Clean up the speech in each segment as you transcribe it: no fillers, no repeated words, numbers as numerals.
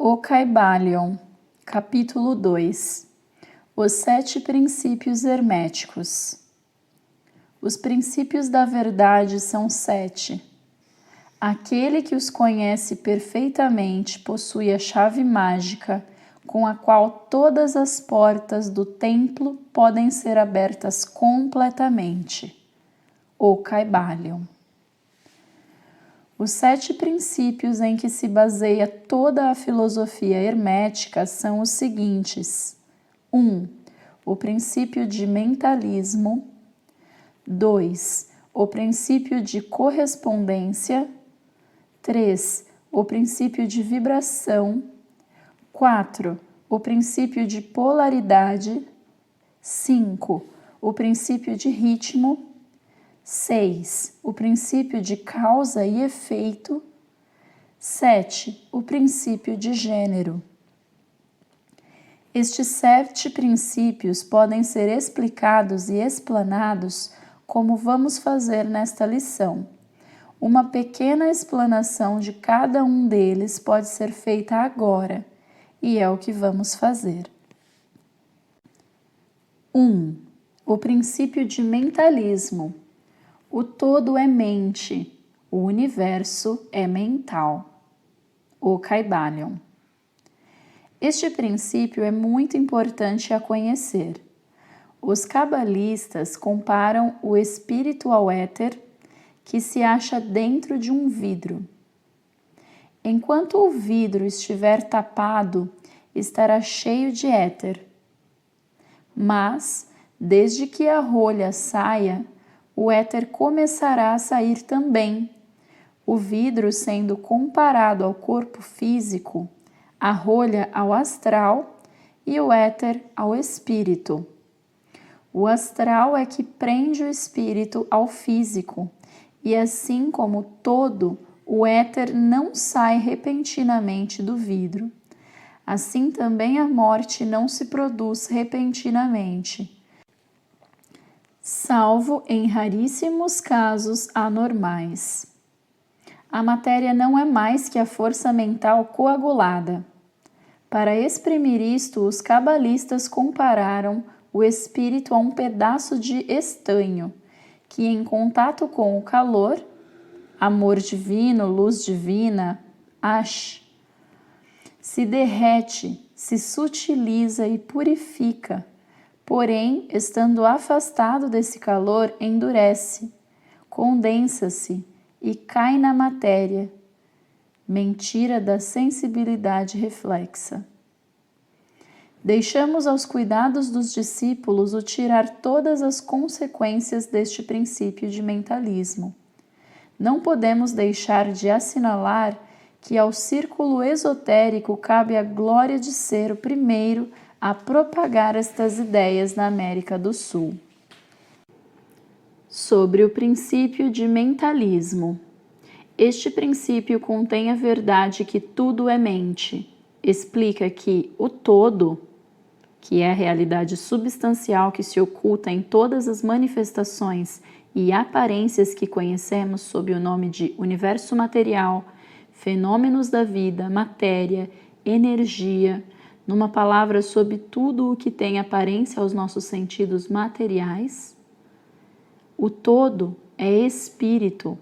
O Kybalion, capítulo 2. Os 7 princípios herméticos. Os princípios da verdade são 7. Aquele que os conhece perfeitamente possui a chave mágica com a qual todas as portas do templo podem ser abertas completamente. O Kybalion. Os 7 princípios em que se baseia toda a filosofia hermética são os seguintes: 1. O princípio de mentalismo. 2. O princípio de correspondência. 3. O princípio de vibração. 4. O princípio de polaridade. 5. O princípio de ritmo. 6. O princípio de causa e efeito. 7. O princípio de gênero. Estes 7 princípios podem ser explicados e explanados como vamos fazer nesta lição. Uma pequena explanação de cada um deles pode ser feita agora, e é o que vamos fazer. 1. O princípio de mentalismo. O todo é mente, o universo é mental. O Kybalion. Este princípio é muito importante a conhecer. Os cabalistas comparam o espírito ao éter, que se acha dentro de um vidro. Enquanto o vidro estiver tapado, estará cheio de éter. Mas, desde que a rolha saia, o éter começará a sair também, o vidro sendo comparado ao corpo físico, a rolha ao astral e o éter ao espírito. O astral é que prende o espírito ao físico, e assim como todo, o éter não sai repentinamente do vidro. Assim também a morte não se produz repentinamente, salvo em raríssimos casos anormais. A matéria não é mais que a força mental coagulada. Para exprimir isto, os cabalistas compararam o espírito a um pedaço de estanho, que em contato com o calor, amor divino, luz divina, Ash, se derrete, se sutiliza e purifica. Porém, estando afastado desse calor, endurece, condensa-se e cai na matéria. Mentira da sensibilidade reflexa. Deixamos aos cuidados dos discípulos o tirar todas as consequências deste princípio de mentalismo. Não podemos deixar de assinalar que ao círculo esotérico cabe a glória de ser o primeiro a propagar estas ideias na América do Sul. Sobre o princípio de mentalismo. Este princípio contém a verdade que tudo é mente. Explica que o todo, que é a realidade substancial que se oculta em todas as manifestações e aparências que conhecemos sob o nome de universo material, fenômenos da vida, matéria, energia, numa palavra, sobre tudo o que tem aparência aos nossos sentidos materiais. O todo é espírito,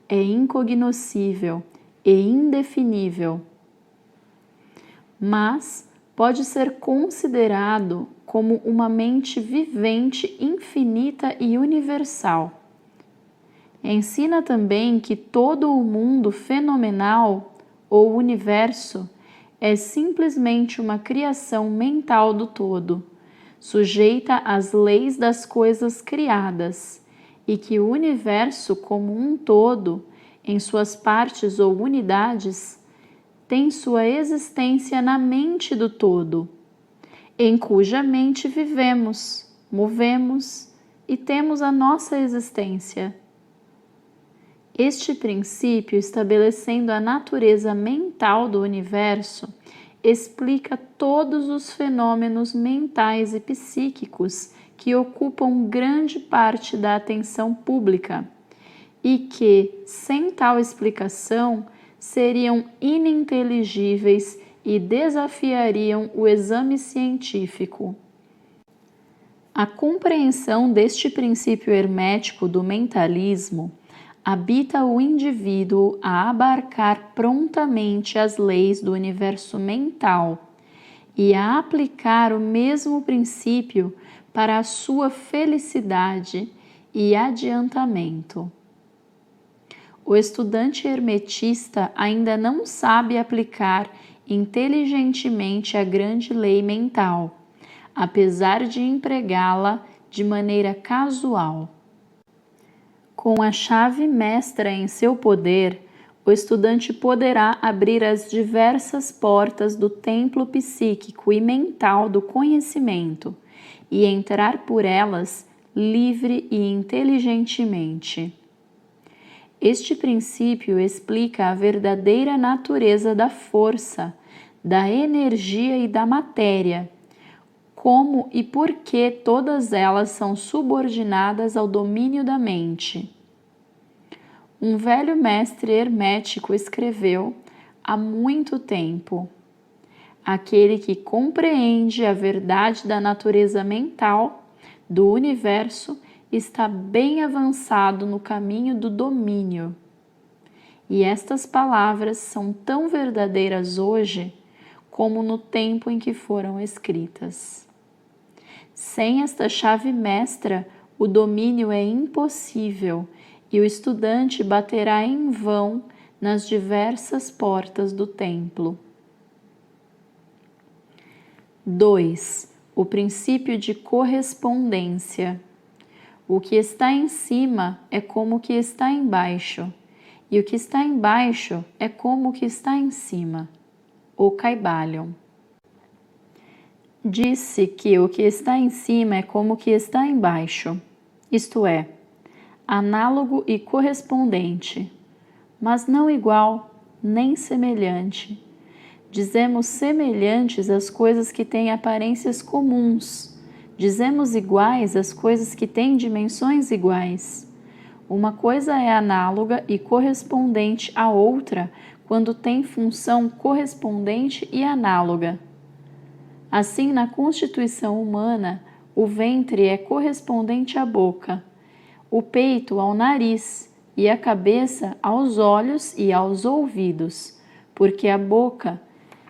é incognoscível e indefinível, mas pode ser considerado como uma mente vivente, infinita e universal. Ensina também que todo o mundo fenomenal, ou universo, é simplesmente uma criação mental do todo, sujeita às leis das coisas criadas, e que o universo como um todo, em suas partes ou unidades, tem sua existência na mente do todo, em cuja mente vivemos, movemos e temos a nossa existência. Este princípio, estabelecendo a natureza mental do universo, explica todos os fenômenos mentais e psíquicos que ocupam grande parte da atenção pública e que, sem tal explicação, seriam ininteligíveis e desafiariam o exame científico. A compreensão deste princípio hermético do mentalismo habita o indivíduo a abarcar prontamente as leis do universo mental e a aplicar o mesmo princípio para a sua felicidade e adiantamento. O estudante hermetista ainda não sabe aplicar inteligentemente a grande lei mental, apesar de empregá-la de maneira casual. Com a chave mestra em seu poder, o estudante poderá abrir as diversas portas do templo psíquico e mental do conhecimento e entrar por elas livre e inteligentemente. Este princípio explica a verdadeira natureza da força, da energia e da matéria, como e por que todas elas são subordinadas ao domínio da mente. Um velho mestre hermético escreveu há muito tempo: aquele que compreende a verdade da natureza mental do universo está bem avançado no caminho do domínio. E estas palavras são tão verdadeiras hoje como no tempo em que foram escritas. Sem esta chave mestra, o domínio é impossível e o estudante baterá em vão nas diversas portas do templo. 2. O princípio de correspondência. O que está em cima é como o que está embaixo, e o que está embaixo é como o que está em cima. O Kybalion. Disse que o que está em cima é como o que está embaixo, isto é, análogo e correspondente, mas não igual nem semelhante. Dizemos semelhantes às coisas que têm aparências comuns, dizemos iguais às coisas que têm dimensões iguais. Uma coisa é análoga e correspondente à outra quando tem função correspondente e análoga. Assim, na constituição humana, o ventre é correspondente à boca, o peito ao nariz e a cabeça aos olhos e aos ouvidos, porque a boca,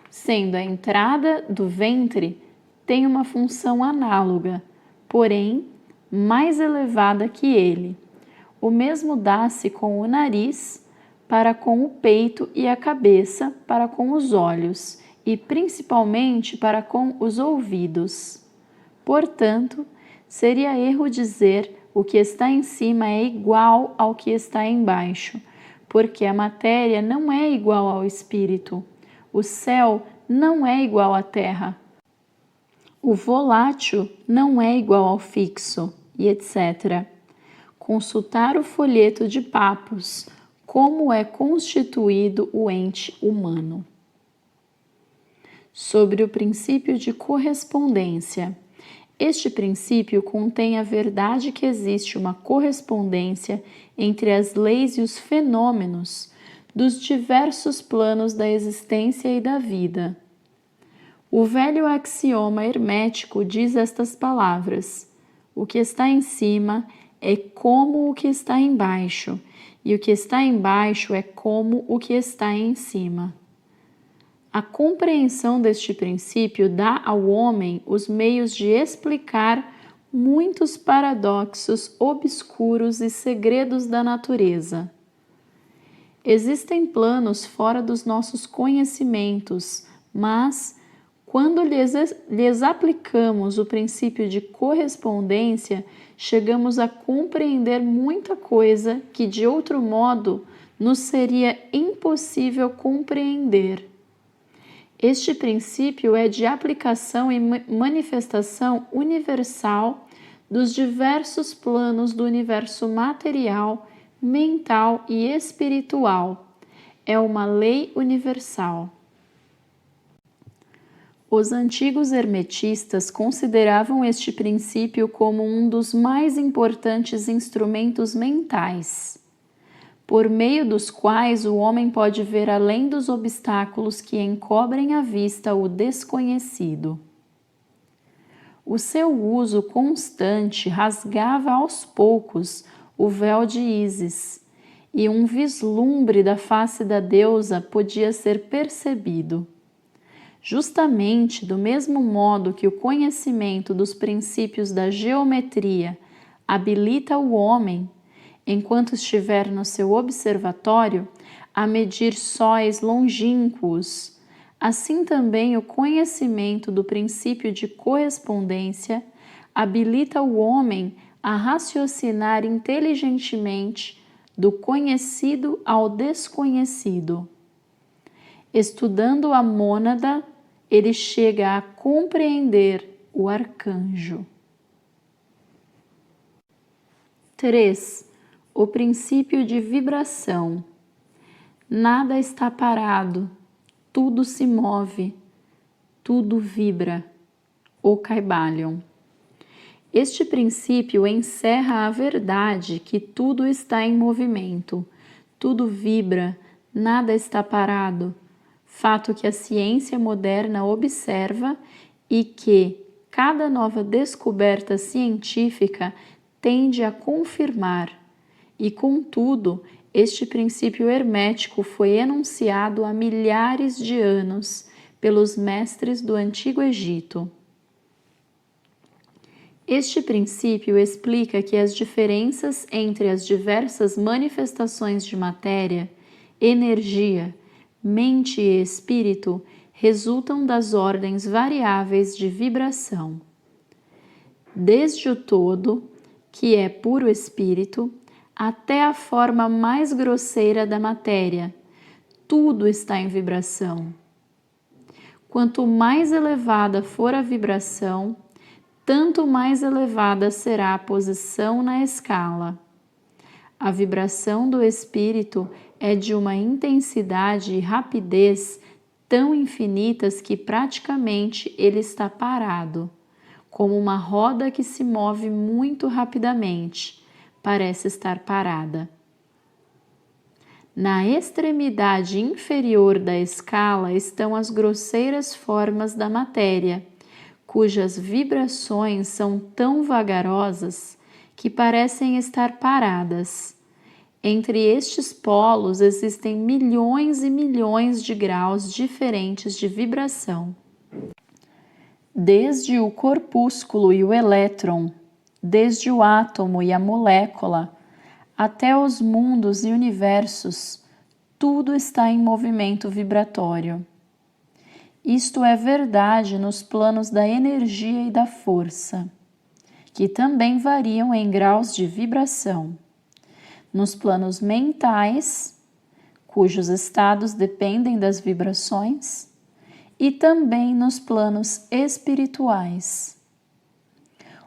sendo a entrada do ventre, tem uma função análoga, porém mais elevada que ele. O mesmo dá-se com o nariz para com o peito e a cabeça para com os olhos e principalmente para com os ouvidos. Portanto, seria erro dizer o que está em cima é igual ao que está embaixo, porque a matéria não é igual ao espírito, o céu não é igual à terra, o volátil não é igual ao fixo, e etc. Consultar o folheto de Papus, como é constituído o ente humano. Sobre o princípio de correspondência. Este princípio contém a verdade que existe uma correspondência entre as leis e os fenômenos dos diversos planos da existência e da vida. O velho axioma hermético diz estas palavras: o que está em cima é como o que está embaixo, e o que está embaixo é como o que está em cima. A compreensão deste princípio dá ao homem os meios de explicar muitos paradoxos obscuros e segredos da natureza. Existem planos fora dos nossos conhecimentos, mas, quando lhes aplicamos o princípio de correspondência, chegamos a compreender muita coisa que, de outro modo, nos seria impossível compreender. Este princípio é de aplicação e manifestação universal dos diversos planos do universo material, mental e espiritual. É uma lei universal. Os antigos hermetistas consideravam este princípio como um dos mais importantes instrumentos mentais. por meio dos quais o homem pode ver além dos obstáculos que encobrem à vista o desconhecido. O seu uso constante rasgava aos poucos o véu de Ísis, e um vislumbre da face da deusa podia ser percebido. Justamente do mesmo modo que o conhecimento dos princípios da geometria habilita o homem, enquanto estiver no seu observatório, a medir sóis longínquos, assim também o conhecimento do princípio de correspondência habilita o homem a raciocinar inteligentemente do conhecido ao desconhecido. Estudando a mônada, ele chega a compreender o arcanjo. 3. O princípio de vibração. Nada está parado, tudo se move, tudo vibra. O Kybalion. Este princípio encerra a verdade que tudo está em movimento, tudo vibra, nada está parado, fato que a ciência moderna observa e que cada nova descoberta científica tende a confirmar. E, contudo, este princípio hermético foi enunciado há milhares de anos pelos mestres do Antigo Egito. Este princípio explica que as diferenças entre as diversas manifestações de matéria, energia, mente e espírito resultam das ordens variáveis de vibração. Desde o todo, que é puro espírito, até a forma mais grosseira da matéria, tudo está em vibração. Quanto mais elevada for a vibração, tanto mais elevada será a posição na escala. A vibração do espírito é de uma intensidade e rapidez tão infinitas que praticamente ele está parado, como uma roda que se move muito rapidamente, parece estar parada. Na extremidade inferior da escala estão as grosseiras formas da matéria, cujas vibrações são tão vagarosas que parecem estar paradas. Entre estes polos existem milhões e milhões de graus diferentes de vibração. Desde o corpúsculo e o elétron, desde o átomo e a molécula, até os mundos e universos, tudo está em movimento vibratório. Isto é verdade nos planos da energia e da força, que também variam em graus de vibração. Nos planos mentais, cujos estados dependem das vibrações, e também nos planos espirituais.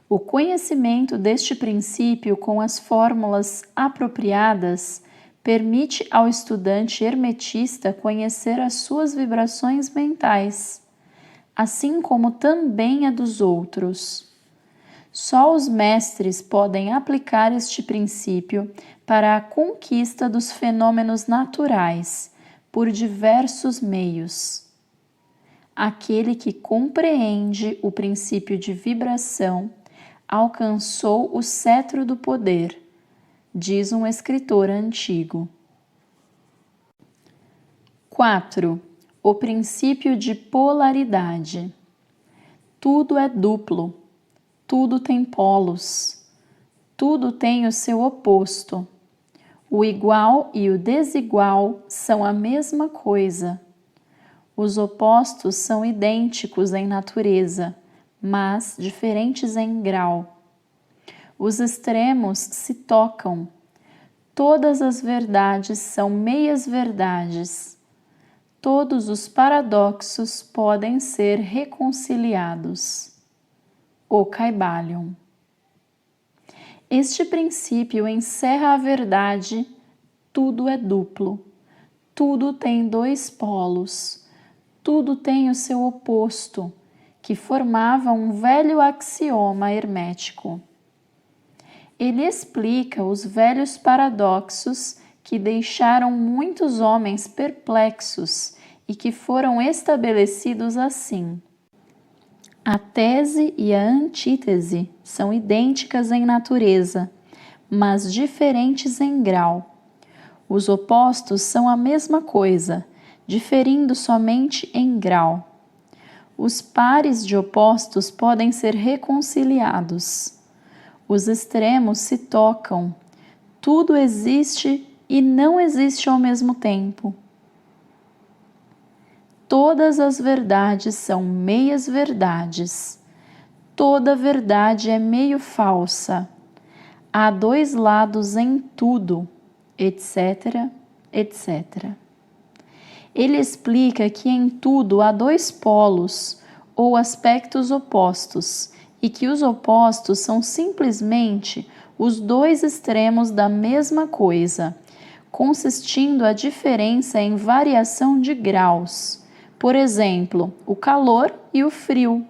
O conhecimento deste princípio com as fórmulas apropriadas permite ao estudante hermetista conhecer as suas vibrações mentais, assim como também a dos outros. Só os mestres podem aplicar este princípio para a conquista dos fenômenos naturais, por diversos meios. Aquele que compreende o princípio de vibração alcançou o cetro do poder, diz um escritor antigo. 4. O princípio de polaridade. Tudo é duplo, tudo tem polos, tudo tem o seu oposto. O igual e o desigual são a mesma coisa. Os opostos são idênticos em natureza, mas diferentes em grau. Os extremos se tocam. Todas as verdades são meias-verdades. Todos os paradoxos podem ser reconciliados. O Kybalion. Este princípio encerra a verdade: tudo é duplo, tudo tem dois polos, tudo tem o seu oposto, que formava um velho axioma hermético. Ele explica os velhos paradoxos que deixaram muitos homens perplexos e que foram estabelecidos assim. A tese e a antítese são idênticas em natureza, mas diferentes em grau. Os opostos são a mesma coisa, diferindo somente em grau. Os pares de opostos podem ser reconciliados. Os extremos se tocam. Tudo existe e não existe ao mesmo tempo. Todas as verdades são meias verdades. Toda verdade é meio falsa. Há dois lados em tudo, etc, etc. Ele explica que em tudo há dois polos ou aspectos opostos e que os opostos são simplesmente os dois extremos da mesma coisa, consistindo a diferença em variação de graus. Por exemplo, o calor e o frio.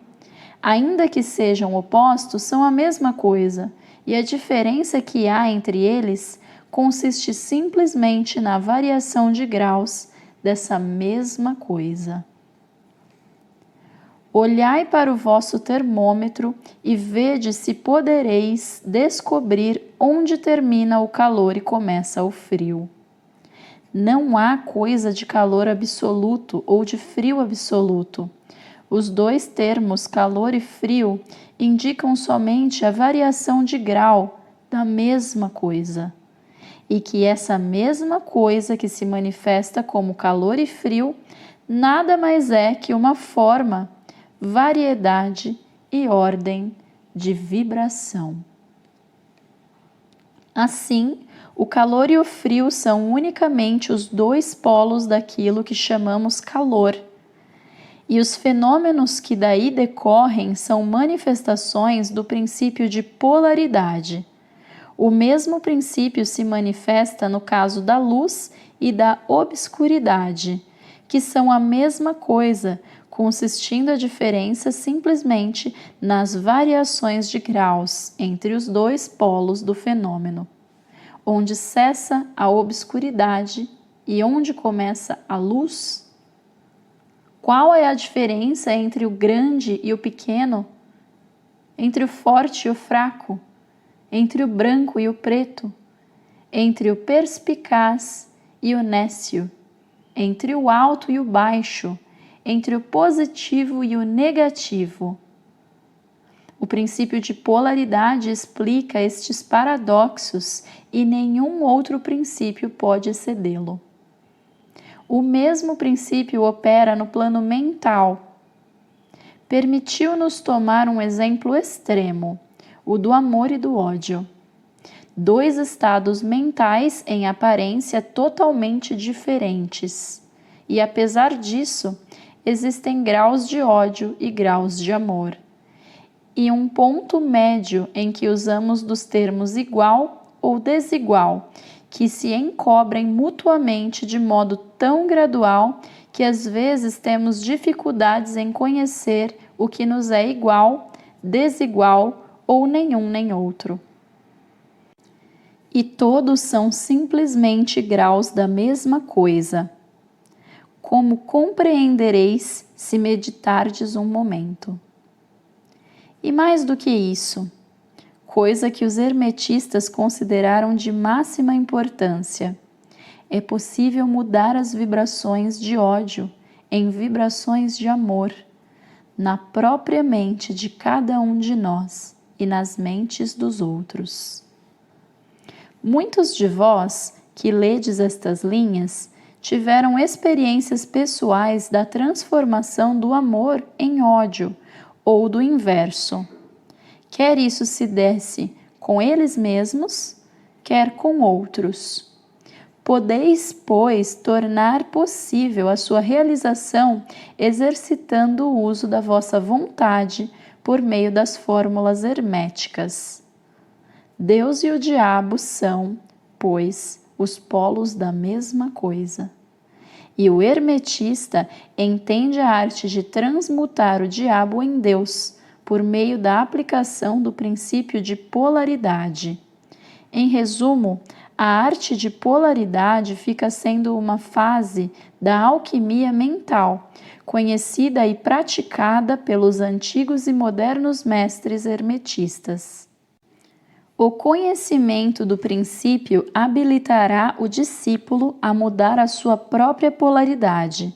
Ainda que sejam opostos, são a mesma coisa, e a diferença que há entre eles consiste simplesmente na variação de graus dessa mesma coisa. Olhai para o vosso termômetro e vede se podereis descobrir onde termina o calor e começa o frio. Não há coisa de calor absoluto ou de frio absoluto. Os dois termos calor e frio indicam somente a variação de grau da mesma coisa. E que essa mesma coisa que se manifesta como calor e frio nada mais é que uma forma, variedade e ordem de vibração. Assim, o calor e o frio são unicamente os dois polos daquilo que chamamos calor. E os fenômenos que daí decorrem são manifestações do princípio de polaridade. O mesmo princípio se manifesta no caso da luz e da obscuridade, que são a mesma coisa, consistindo a diferença simplesmente nas variações de graus entre os dois polos do fenômeno, onde cessa a obscuridade e onde começa a luz. Qual é a diferença entre o grande e o pequeno, entre o forte e o fraco, entre o branco e o preto, entre o perspicaz e o nécio, entre o alto e o baixo, entre o positivo e o negativo? O princípio de polaridade explica estes paradoxos e nenhum outro princípio pode excedê-lo. O mesmo princípio opera no plano mental. Permitiu-nos tomar um exemplo extremo, o do amor e do ódio. Dois estados mentais em aparência totalmente diferentes. E apesar disso, existem graus de ódio e graus de amor. E um ponto médio em que usamos dos termos igual ou desigual, que se encobrem mutuamente de modo tão gradual que às vezes temos dificuldades em conhecer o que nos é igual, desigual ou nenhum nem outro. E todos são simplesmente graus da mesma coisa. Como compreendereis se meditardes um momento. E mais do que isso, coisa que os hermetistas consideraram de máxima importância, é possível mudar as vibrações de ódio em vibrações de amor, na própria mente de cada um de nós e nas mentes dos outros. Muitos de vós que ledes estas linhas tiveram experiências pessoais da transformação do amor em ódio ou do inverso. Quer isso se desse com eles mesmos, quer com outros. Podeis, pois, tornar possível a sua realização exercitando o uso da vossa vontade por meio das fórmulas herméticas. Deus e o diabo são, pois, os polos da mesma coisa. E o hermetista entende a arte de transmutar o diabo em Deus por meio da aplicação do princípio de polaridade. Em resumo, A arte de polaridade fica sendo uma fase da alquimia mental, conhecida e praticada pelos antigos e modernos mestres hermetistas. O conhecimento do princípio habilitará o discípulo a mudar a sua própria polaridade,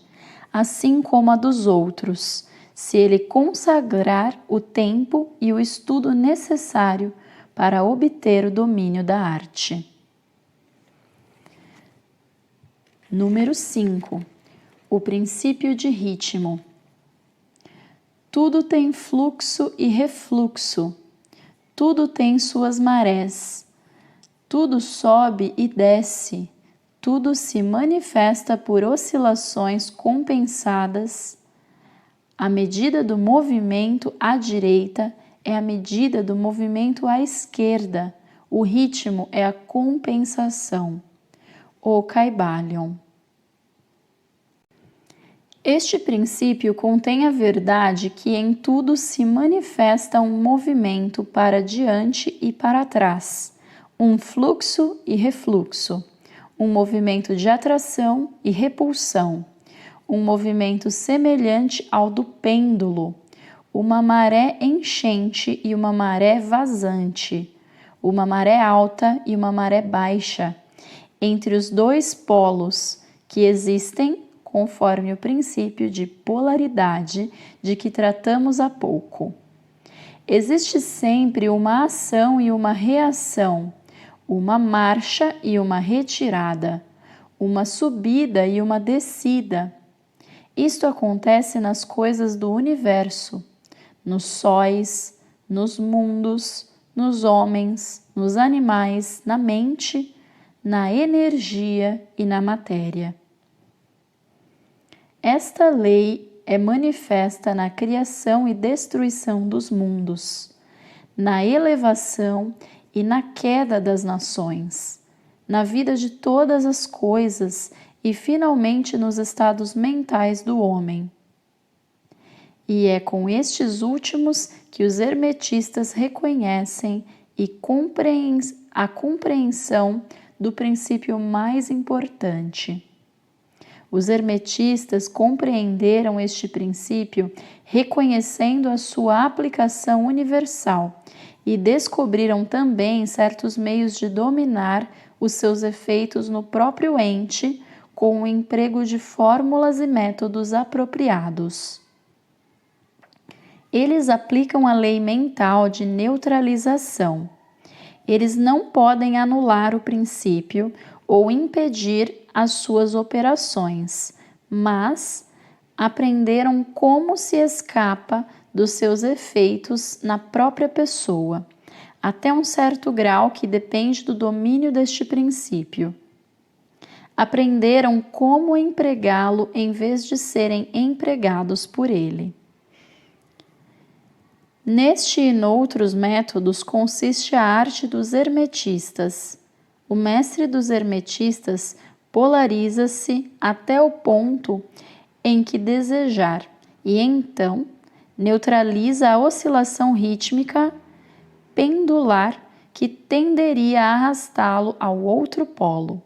assim como a dos outros, se ele consagrar o tempo e o estudo necessário para obter o domínio da arte. Número 5. O princípio de ritmo. Tudo tem fluxo e refluxo, tudo tem suas marés, tudo sobe e desce, tudo se manifesta por oscilações compensadas. A medida do movimento à direita é a medida do movimento à esquerda, o ritmo é a compensação. O Kybalion. Este princípio contém a verdade que em tudo se manifesta um movimento para diante e para trás, um fluxo e refluxo, um movimento de atração e repulsão, um movimento semelhante ao do pêndulo, uma maré enchente e uma maré vazante, uma maré alta e uma maré baixa, entre os dois polos que existem conforme o princípio de polaridade de que tratamos há pouco. Existe sempre uma ação e uma reação, uma marcha e uma retirada, uma subida e uma descida. Isto acontece nas coisas do universo, nos sóis, nos mundos, nos homens, nos animais, na mente, na energia e na matéria. Esta lei é manifesta na criação e destruição dos mundos, na elevação e na queda das nações, na vida de todas as coisas e finalmente nos estados mentais do homem. E é com estes últimos que os hermetistas reconhecem a compreensão do princípio mais importante. Os hermetistas compreenderam este princípio reconhecendo a sua aplicação universal e descobriram também certos meios de dominar os seus efeitos no próprio ente com o emprego de fórmulas e métodos apropriados. Eles aplicam a lei mental de neutralização. Eles não podem anular o princípio ou impedir as suas operações, mas aprenderam como se escapa dos seus efeitos na própria pessoa, até um certo grau que depende do domínio deste princípio. Aprenderam como empregá-lo em vez de serem empregados por ele. Neste e noutros métodos consiste a arte dos hermetistas. O mestre dos hermetistas polariza-se até o ponto em que desejar e então neutraliza a oscilação rítmica pendular que tenderia a arrastá-lo ao outro polo.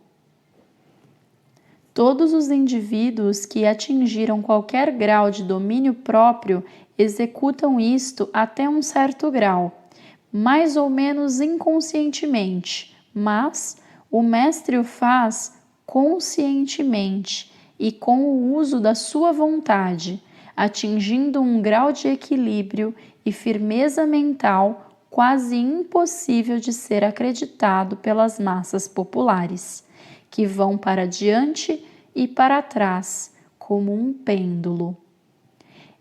Todos os indivíduos que atingiram qualquer grau de domínio próprio executam isto até um certo grau, mais ou menos inconscientemente, mas o mestre o faz conscientemente e com o uso da sua vontade, atingindo um grau de equilíbrio e firmeza mental quase impossível de ser acreditado pelas massas populares, que vão para diante e para trás, como um pêndulo.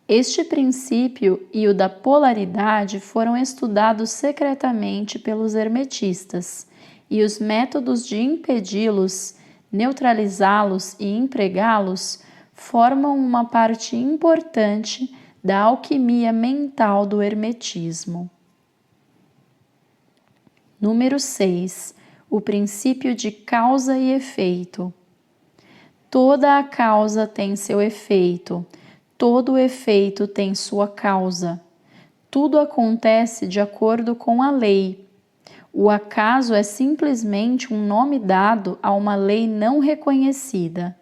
Este princípio e o da polaridade foram estudados secretamente pelos hermetistas, e os métodos de impedi-los, neutralizá-los e empregá-los formam uma parte importante da alquimia mental do hermetismo. Número 6. O princípio de causa e efeito. Toda a causa tem seu efeito, todo efeito tem sua causa. Tudo acontece de acordo com a lei. O acaso é simplesmente um nome dado a uma lei não reconhecida.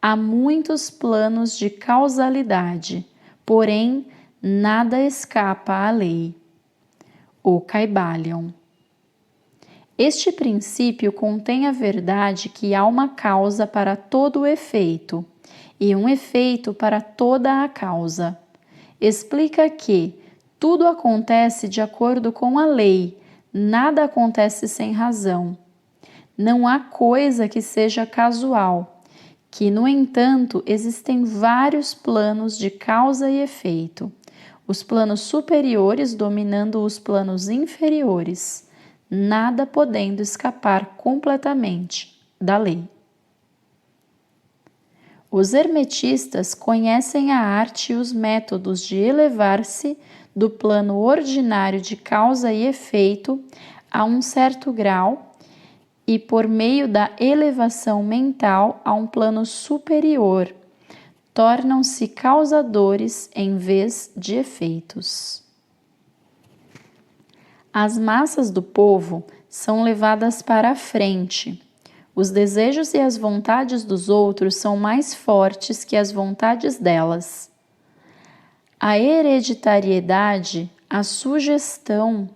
Há muitos planos de causalidade, porém nada escapa à lei. O Kybalion. Este princípio contém a verdade que há uma causa para todo o efeito e um efeito para toda a causa. Explica que tudo acontece de acordo com a lei, nada acontece sem razão. Não há coisa que seja casual, que, no entanto, existem vários planos de causa e efeito, os planos superiores dominando os planos inferiores, nada podendo escapar completamente da lei. Os hermetistas conhecem a arte e os métodos de elevar-se do plano ordinário de causa e efeito a um certo grau e, por meio da elevação mental a um plano superior, tornam-se causadores em vez de efeitos. As massas do povo são levadas para a frente. Os desejos e as vontades dos outros são mais fortes que as vontades delas. A hereditariedade, a sugestão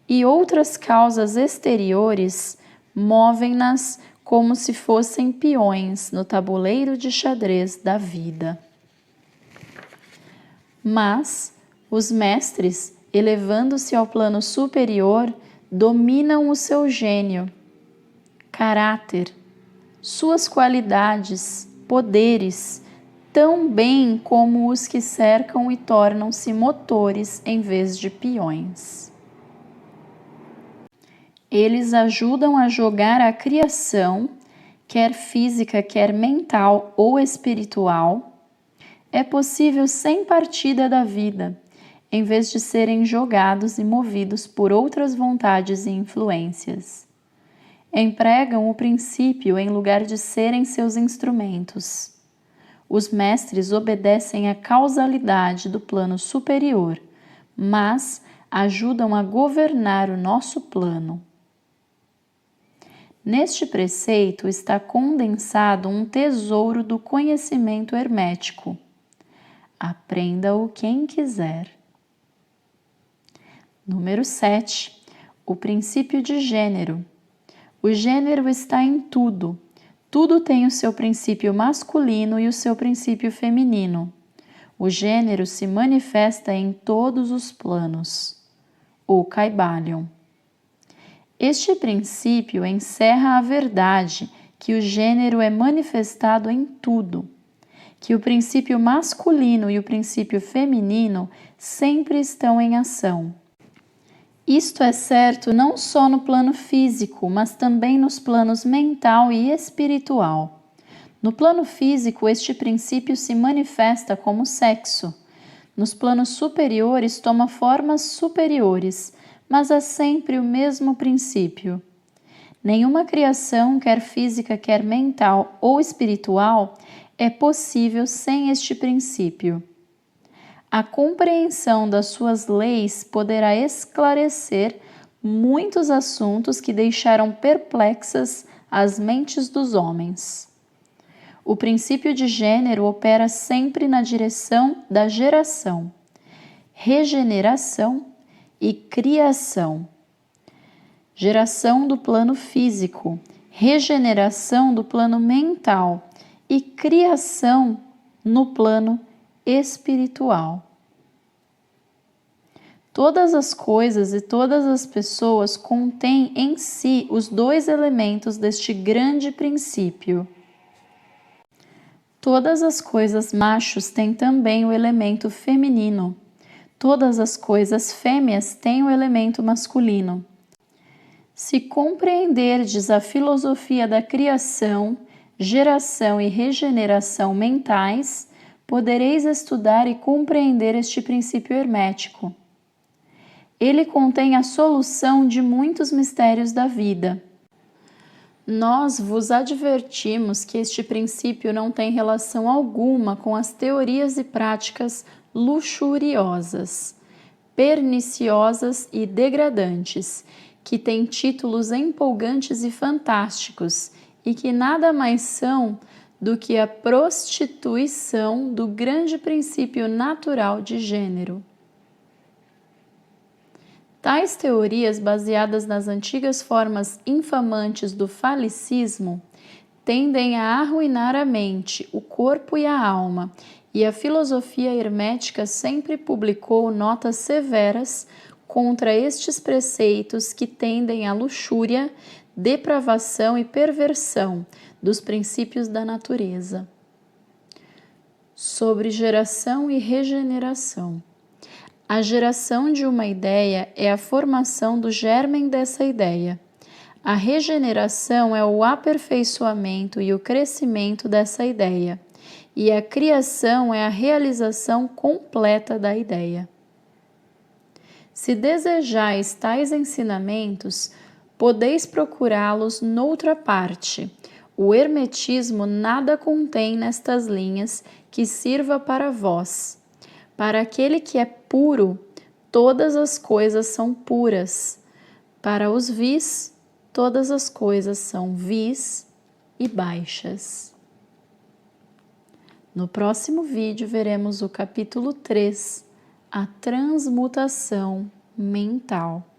e outras causas exteriores movem-nas como se fossem peões no tabuleiro de xadrez da vida. Mas os mestres, elevando-se ao plano superior, dominam o seu gênio, caráter, suas qualidades, poderes, tão bem como os que cercam e tornam-se motores em vez de peões. Eles ajudam a jogar a criação, quer física, quer mental ou espiritual. É possível sem partida da vida, em vez de serem jogados e movidos por outras vontades e influências. Empregam o princípio em lugar de serem seus instrumentos. Os mestres obedecem à causalidade do plano superior, mas ajudam a governar o nosso plano. Neste preceito está condensado um tesouro do conhecimento hermético. Aprenda-o quem quiser. Número 7. O princípio de gênero. O gênero está em tudo. Tudo tem o seu princípio masculino e o seu princípio feminino. O gênero se manifesta em todos os planos. O Kybalion. Este princípio encerra a verdade que o gênero é manifestado em tudo, que o princípio masculino e o princípio feminino sempre estão em ação. Isto é certo não só no plano físico, mas também nos planos mental e espiritual. No plano físico, este princípio se manifesta como sexo. Nos planos superiores, toma formas superiores, mas há sempre o mesmo princípio. Nenhuma criação, quer física, quer mental ou espiritual, é possível sem este princípio. A compreensão das suas leis poderá esclarecer muitos assuntos que deixaram perplexas as mentes dos homens. O princípio de gênero opera sempre na direção da geração, regeneração e criação. Geração do plano físico, regeneração do plano mental e criação no plano espiritual. Todas as coisas e todas as pessoas contêm em si os dois elementos deste grande princípio. Todas as coisas machos têm também o elemento feminino. Todas as coisas fêmeas têm o elemento masculino. Se compreenderdes a filosofia da criação, geração e regeneração mentais, podereis estudar e compreender este princípio hermético. Ele contém a solução de muitos mistérios da vida. Nós vos advertimos que este princípio não tem relação alguma com as teorias e práticas luxuriosas, perniciosas e degradantes, que têm títulos empolgantes e fantásticos e que nada mais são do que a prostituição do grande princípio natural de gênero. Tais teorias, baseadas nas antigas formas infamantes do falicismo, tendem a arruinar a mente, o corpo e a alma, e a filosofia hermética sempre publicou notas severas contra estes preceitos que tendem à luxúria, depravação e perversão dos princípios da natureza. Sobre geração e regeneração. A geração de uma ideia é a formação do germen dessa ideia. A regeneração é o aperfeiçoamento e o crescimento dessa ideia, e a criação é a realização completa da ideia. Se desejais tais ensinamentos, podeis procurá-los noutra parte. O hermetismo nada contém nestas linhas que sirva para vós. Para aquele que é puro, todas as coisas são puras. Para os vis, todas as coisas são vis e baixas. No próximo vídeo veremos o capítulo 3, a transmutação mental.